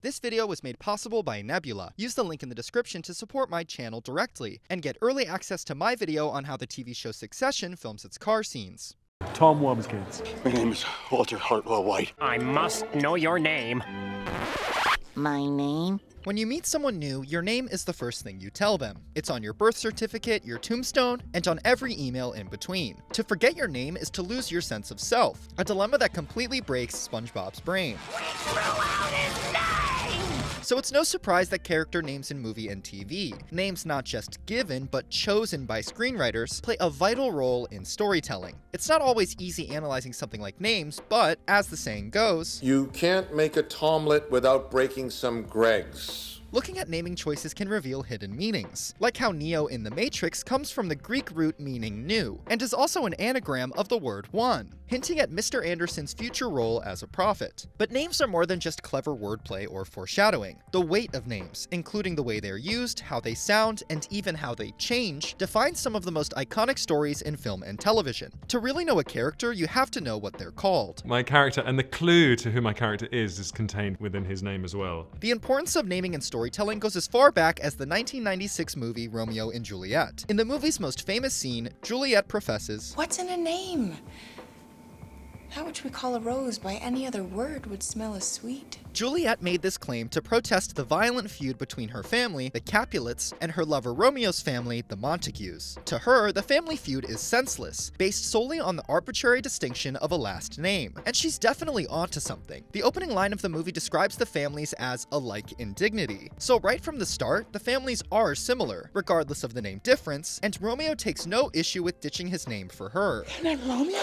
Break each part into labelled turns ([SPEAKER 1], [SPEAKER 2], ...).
[SPEAKER 1] This video was made possible by Nebula. Use the link in the description to support my channel directly, and get early access to my video on how the TV show Succession films its car scenes.
[SPEAKER 2] Tom Wambsgans.
[SPEAKER 3] My name is Walter Hartwell White.
[SPEAKER 4] I must know your name.
[SPEAKER 5] My name?
[SPEAKER 1] When you meet someone new, your name is the first thing you tell them. It's on your birth certificate, your tombstone, and on every email in between. To forget your name is to lose your sense of self, a dilemma that completely breaks SpongeBob's brain. So it's no surprise that character names in movie and TV, names not just given but chosen by screenwriters, play a vital role in storytelling. It's not always easy analyzing something like names, but as the saying goes,
[SPEAKER 6] you can't make a Tomlet without breaking some Gregs.
[SPEAKER 1] Looking at naming choices can reveal hidden meanings, like how Neo in The Matrix comes from the Greek root meaning new, and is also an anagram of the word one, hinting at Mr. Anderson's future role as a prophet. But names are more than just clever wordplay or foreshadowing. The weight of names, including the way they're used, how they sound, and even how they change, defines some of the most iconic stories in film and television. To really know a character, you have to know what they're called.
[SPEAKER 2] My character, and the clue to who my character is contained within his name as well.
[SPEAKER 1] The importance of naming and storytelling goes as far back as the 1996 movie Romeo and Juliet. In the movie's most famous scene, Juliet professes,
[SPEAKER 7] "What's in a name? That which we call a rose by any other word would smell as sweet."
[SPEAKER 1] Juliet made this claim to protest the violent feud between her family, the Capulets, and her lover Romeo's family, the Montagues. To her, the family feud is senseless, based solely on the arbitrary distinction of a last name. And she's definitely onto something. The opening line of the movie describes the families as alike in dignity. So right from the start, the families are similar, regardless of the name difference, and Romeo takes no issue with ditching his name for her.
[SPEAKER 5] And I'm Romeo?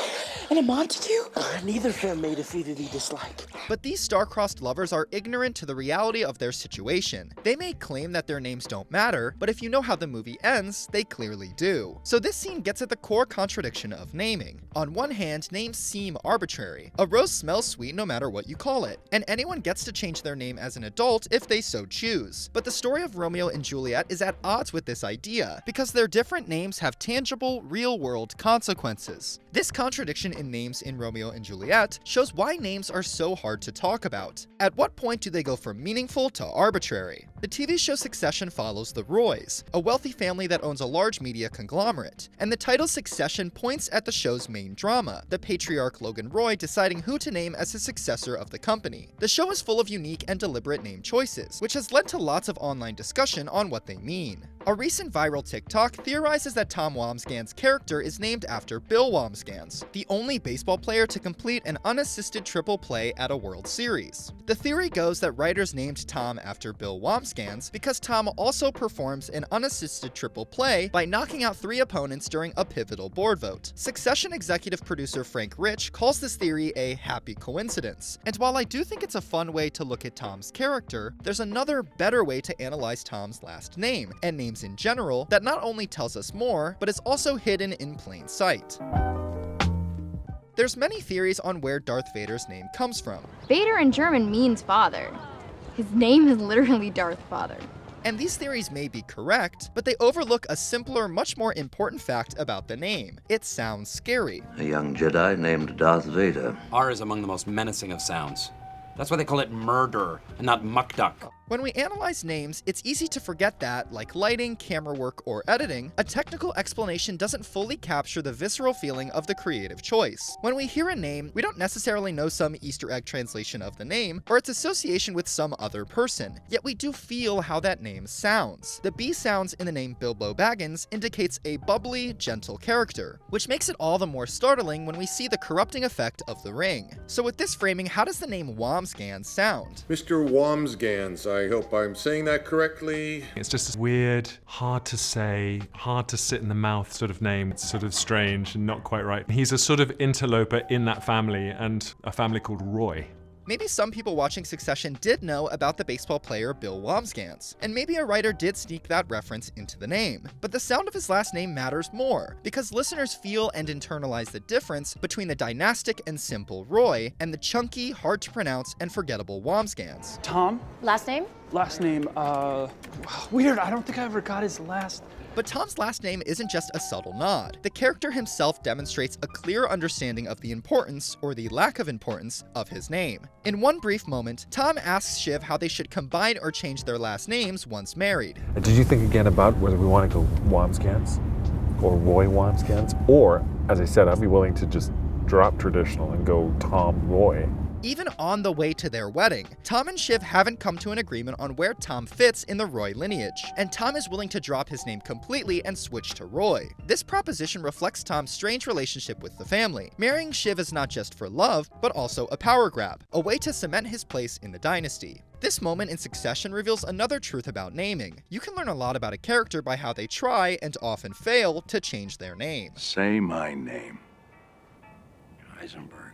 [SPEAKER 5] And a Montague? Neither family defeated he dislike.
[SPEAKER 1] But these star-crossed lovers are ignorant to the reality of their situation. They may claim that their names don't matter, but if you know how the movie ends, they clearly do. So this scene gets at the core contradiction of naming. On one hand, names seem arbitrary. A rose smells sweet no matter what you call it, and anyone gets to change their name as an adult if they so choose. But the story of Romeo and Juliet is at odds with this idea, because their different names have tangible, real-world consequences. This contradiction in names in Romeo and Juliet shows why names are so hard to talk about. At what point do they go from meaningful to arbitrary? The TV show Succession follows the Roys, a wealthy family that owns a large media conglomerate, and the title Succession points at the show's main drama, the patriarch Logan Roy deciding who to name as his successor of the company. The show is full of unique and deliberate name choices, which has led to lots of online discussion on what they mean. A recent viral TikTok theorizes that Tom Wambsgans' character is named after Bill Wambsgans, the only baseball player to complete an unassisted triple play at a World Series. The theory goes that writers named Tom after Bill Wambsgans because Tom also performs an unassisted triple play by knocking out 3 opponents during a pivotal board vote. Succession executive producer Frank Rich calls this theory a happy coincidence. And while I do think it's a fun way to look at Tom's character, there's another, better way to analyze Tom's last name, and names in general, that not only tells us more, but is also hidden in plain sight. There's many theories on where Darth Vader's name comes from.
[SPEAKER 8] Vader in German means father. His name is literally Darth Father.
[SPEAKER 1] And these theories may be correct, but they overlook a simpler, much more important fact about the name. It sounds scary.
[SPEAKER 9] A young Jedi named Darth Vader.
[SPEAKER 4] R is among the most menacing of sounds. That's why they call it murder and not muckduck.
[SPEAKER 1] When we analyze names, it's easy to forget that, like lighting, camera work, or editing, a technical explanation doesn't fully capture the visceral feeling of the creative choice. When we hear a name, we don't necessarily know some Easter egg translation of the name, or its association with some other person, yet we do feel how that name sounds. The B sounds in the name Bilbo Baggins indicates a bubbly, gentle character, which makes it all the more startling when we see the corrupting effect of the ring. So with this framing, how does the name Wambsgans sound?
[SPEAKER 6] Mr. Wambsgans, I hope I'm saying that correctly.
[SPEAKER 2] It's just a weird, hard to say, hard to sit in the mouth sort of name. It's sort of strange and not quite right. He's a sort of interloper in that family, and a family called Roy.
[SPEAKER 1] Maybe some people watching Succession did know about the baseball player Bill Wambsgans, and maybe a writer did sneak that reference into the name. But the sound of his last name matters more, because listeners feel and internalize the difference between the dynastic and simple Roy, and the chunky, hard to pronounce, and forgettable Wambsgans.
[SPEAKER 10] Tom?
[SPEAKER 8] Last name?
[SPEAKER 10] Last name, weird, I don't think I ever got his last
[SPEAKER 1] But Tom's last name isn't just a subtle nod. The character himself demonstrates a clear understanding of the importance, or the lack of importance, of his name. In one brief moment, Tom asks Shiv how they should combine or change their last names once married.
[SPEAKER 10] Did you think again about whether we want to go Wambsgans or Roy Wambsgans? Or, as I said, I'd be willing to just drop traditional and go Tom Roy.
[SPEAKER 1] Even on the way to their wedding, Tom and Shiv haven't come to an agreement on where Tom fits in the Roy lineage, and Tom is willing to drop his name completely and switch to Roy. This proposition reflects Tom's strange relationship with the family. Marrying Shiv is not just for love, but also a power grab, a way to cement his place in the dynasty. This moment in Succession reveals another truth about naming. You can learn a lot about a character by how they try, and often fail, to change their name.
[SPEAKER 3] Say my name. Heisenberg.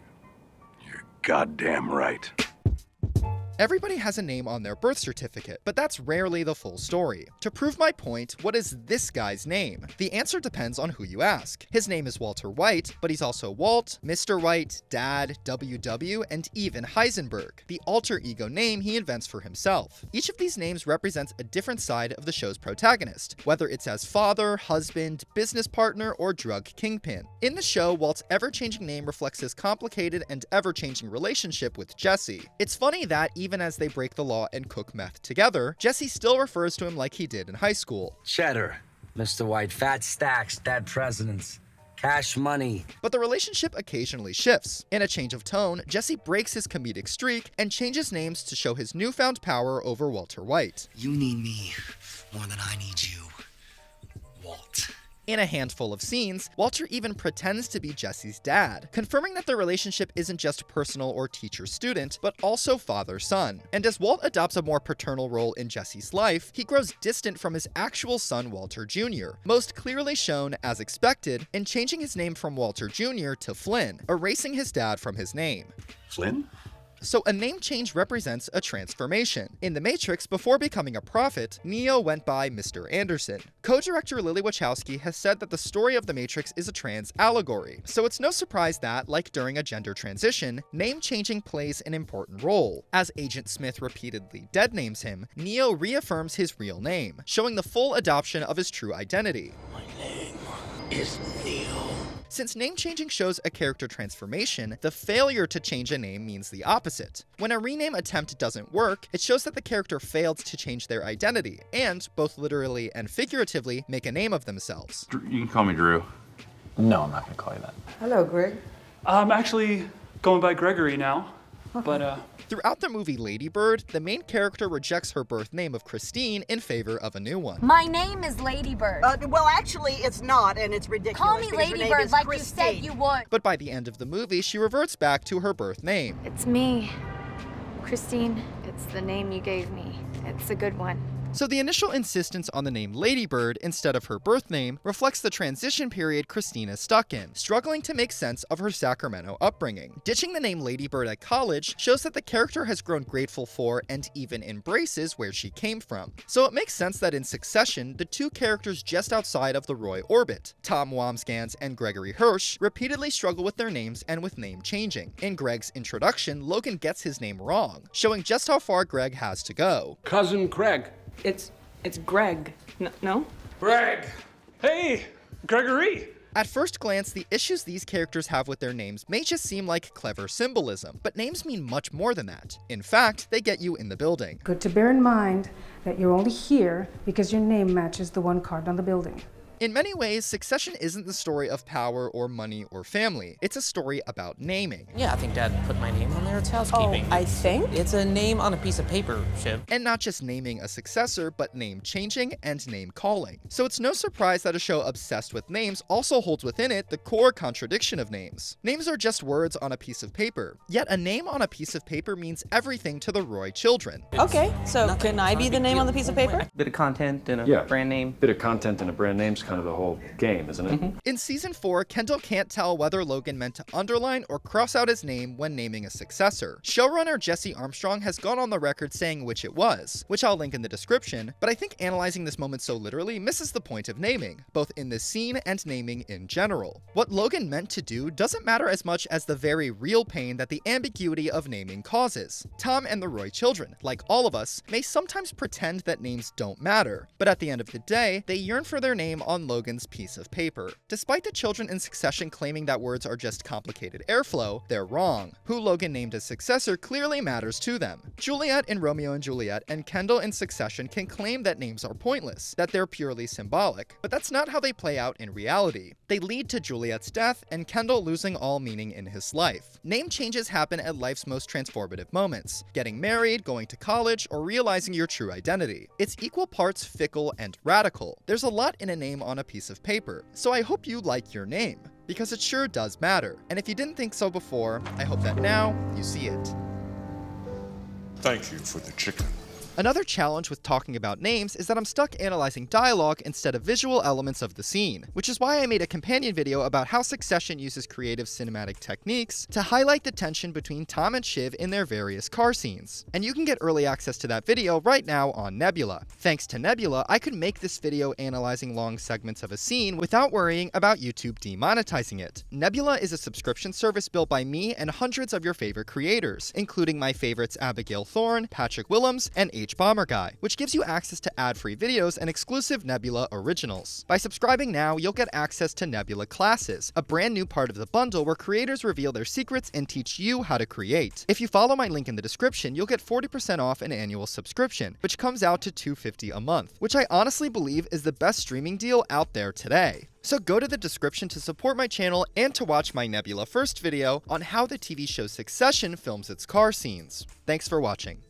[SPEAKER 3] You're goddamn right.
[SPEAKER 1] Everybody has a name on their birth certificate, but that's rarely the full story. To prove my point, what is this guy's name? The answer depends on who you ask. His name is Walter White, but he's also Walt, Mr. White, Dad, WW, and even Heisenberg, the alter ego name he invents for himself. Each of these names represents a different side of the show's protagonist, whether it's as father, husband, business partner, or drug kingpin. In the show, Walt's ever-changing name reflects his complicated and ever-changing relationship with Jesse. It's funny that even as they break the law and cook meth together, Jesse still refers to him like he did in high school.
[SPEAKER 11] Cheddar, Mr. White, fat stacks, dead presidents, cash money.
[SPEAKER 1] But the relationship occasionally shifts. In a change of tone, Jesse breaks his comedic streak and changes names to show his newfound power over Walter White.
[SPEAKER 11] You need me more than I need you, Walt.
[SPEAKER 1] In a handful of scenes, Walter even pretends to be Jesse's dad, confirming that their relationship isn't just personal or teacher-student, but also father-son. And as Walt adopts a more paternal role in Jesse's life, he grows distant from his actual son Walter Jr., most clearly shown, as expected, in changing his name from Walter Jr. to Flynn, erasing his dad from his name.
[SPEAKER 3] Flynn?
[SPEAKER 1] So a name change represents a transformation. In The Matrix, before becoming a prophet, Neo went by Mr. Anderson. Co-director Lily Wachowski has said that the story of The Matrix is a trans allegory, so it's no surprise that, like during a gender transition, name changing plays an important role. As Agent Smith repeatedly deadnames him, Neo reaffirms his real name, showing the full adoption of his true identity.
[SPEAKER 5] My name is Neo.
[SPEAKER 1] Since name changing shows a character transformation, the failure to change a name means the opposite. When a rename attempt doesn't work, it shows that the character failed to change their identity, and, both literally and figuratively, make a name of themselves.
[SPEAKER 12] You can call me Drew.
[SPEAKER 10] No, I'm not gonna call you that.
[SPEAKER 13] Hello, Greg.
[SPEAKER 14] I'm actually going by Gregory now, but
[SPEAKER 1] Throughout the movie Lady Bird, the main character rejects her birth name of Christine in favor of a new one.
[SPEAKER 15] My name is Lady Bird.
[SPEAKER 16] Well, actually, it's not, and it's ridiculous.
[SPEAKER 15] Call me Lady Bird like you said you would.
[SPEAKER 1] But by the end of the movie, she reverts back to her birth name.
[SPEAKER 17] It's me, Christine. It's the name you gave me. It's a good one.
[SPEAKER 1] So the initial insistence on the name Lady Bird instead of her birth name reflects the transition period Christine is stuck in, struggling to make sense of her Sacramento upbringing. Ditching the name Lady Bird at college shows that the character has grown grateful for and even embraces where she came from. So it makes sense that in Succession, the two characters just outside of the Roy orbit, Tom Wambsgans and Gregory Hirsch, repeatedly struggle with their names and with name changing. In Greg's introduction, Logan gets his name wrong, showing just how far Greg has to go.
[SPEAKER 18] Cousin Craig.
[SPEAKER 13] It's Greg. No?
[SPEAKER 14] Greg! Hey, Gregory!
[SPEAKER 1] At first glance, the issues these characters have with their names may just seem like clever symbolism, but names mean much more than that. In fact, they get you in the building.
[SPEAKER 19] Good to bear in mind that you're only here because your name matches the one card on the building.
[SPEAKER 1] In many ways, Succession isn't the story of power or money or family. It's a story about naming.
[SPEAKER 20] Yeah, I think Dad put my name on there. It's housekeeping.
[SPEAKER 13] Oh, I think?
[SPEAKER 20] It's a name on a piece of paper, Shiv.
[SPEAKER 1] And not just naming a successor, but name changing and name calling. So it's no surprise that a show obsessed with names also holds within it the core contradiction of names. Names are just words on a piece of paper. Yet a name on a piece of paper means everything to the Roy children.
[SPEAKER 13] Okay, so can I be the name on the piece of paper?
[SPEAKER 20] Bit of content and a brand name.
[SPEAKER 10] Bit of content and a brand name's kind kind of the whole game, isn't it?
[SPEAKER 1] In season 4, Kendall can't tell whether Logan meant to underline or cross out his name when naming a successor. Showrunner Jesse Armstrong has gone on the record saying which it was, which I'll link in the description, but I think analyzing this moment so literally misses the point of naming, both in this scene and naming in general. What Logan meant to do doesn't matter as much as the very real pain that the ambiguity of naming causes. Tom and the Roy children, like all of us, may sometimes pretend that names don't matter, but at the end of the day, they yearn for their name on Logan's piece of paper. Despite the children in Succession claiming that words are just complicated airflow, they're wrong. Who Logan named as successor clearly matters to them. Juliet in Romeo and Juliet and Kendall in Succession can claim that names are pointless, that they're purely symbolic, but that's not how they play out in reality. They lead to Juliet's death and Kendall losing all meaning in his life. Name changes happen at life's most transformative moments: getting married, going to college, or realizing your true identity. It's equal parts fickle and radical. There's a lot in a name on a piece of paper, so I hope you like your name, because it sure does matter. And if you didn't think so before, I hope that now you see it.
[SPEAKER 3] Thank you for the chicken.
[SPEAKER 1] Another challenge with talking about names is that I'm stuck analyzing dialogue instead of visual elements of the scene, which is why I made a companion video about how Succession uses creative cinematic techniques to highlight the tension between Tom and Shiv in their various car scenes. And you can get early access to that video right now on Nebula. Thanks to Nebula, I could make this video analyzing long segments of a scene without worrying about YouTube demonetizing it. Nebula is a subscription service built by me and hundreds of your favorite creators, including my favorites Abigail Thorne, Patrick Willems, and Bomber Guy, which gives you access to ad-free videos and exclusive Nebula originals. By subscribing now, you'll get access to Nebula Classes, a brand new part of the bundle where creators reveal their secrets and teach you how to create. If you follow my link in the description, you'll get 40% off an annual subscription, which comes out to $250 a month, which I honestly believe is the best streaming deal out there today. So go to the description to support my channel and to watch my Nebula First video on how the TV show Succession films its car scenes. Thanks for watching.